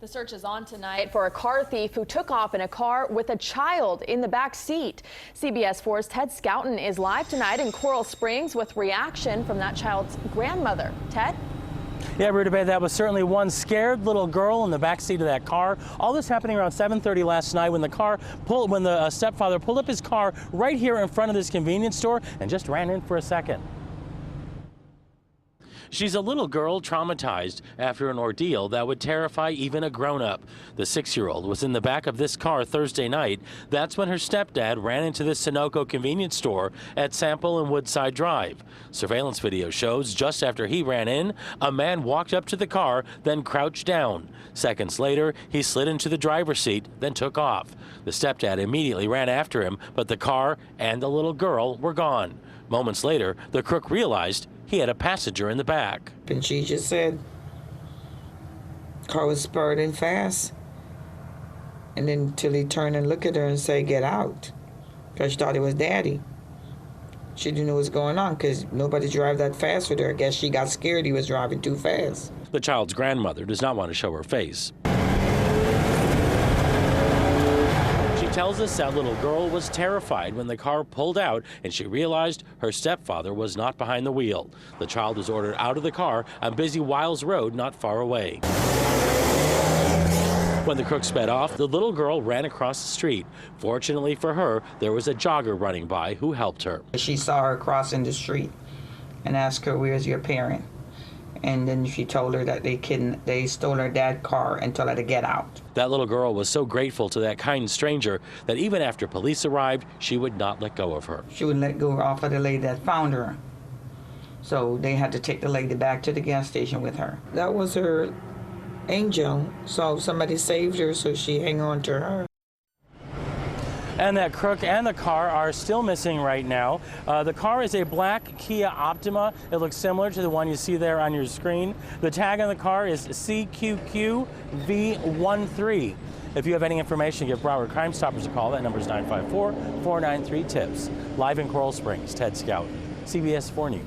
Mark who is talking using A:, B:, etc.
A: The search is on tonight for a car thief who took off in a car with a child in the back seat. CBS 4's Ted Scouten is live tonight in Coral Springs with reaction from that child's grandmother. Ted?
B: Yeah, Ruta Bay, that was certainly one scared little girl in the back seat of that car. All this happening around 7:30 last night when the stepfather pulled up his car right here in front of this convenience store and just ran in for a second. She's a little girl traumatized after an ordeal that would terrify even a grown-up. The 6-year-old was in the back of this car Thursday night. That's when her stepdad ran into this Sunoco convenience store at Sample and Woodside Drive. Surveillance video shows just after he ran in, a man walked up to the car, then crouched down. Seconds later, he slid into the driver's seat, then took off. The stepdad immediately ran after him, but the car and the little girl were gone. Moments later, the crook realized he had a passenger in the back.
C: And she just said, car was spurting fast. And then till he turned and looked at her and said, get out. Because she thought it was daddy. She didn't know what was going on because nobody drive that fast with her. I guess she got scared he was driving too fast.
B: The child's grandmother does not want to show her face. Tells us that little girl was terrified when the car pulled out and she realized her stepfather was not behind the wheel. The child was ordered out of the car on busy Wiles Road not far away. When the crook sped off, the little girl ran across the street. Fortunately for her, there was a jogger running by who helped her.
C: She saw her crossing the street and asked her, where's your parent? And then she told her that they stole her dad's car and told her to get out.
B: That little girl was so grateful to that kind stranger that even after police arrived, she would not let go of her.
C: She wouldn't let go off of the lady that found her. So they had to take the lady back to the gas station with her. That was her angel. So somebody saved her, so she hung on to her.
B: And that crook and the car are still missing right now. The car is a black Kia Optima. It looks similar to the one you see there on your screen. The tag on the car is CQQV13. If you have any information, give Broward Crime Stoppers a call. That number is 954-493-TIPS. Live in Coral Springs, Ted Scouten, CBS 4 News.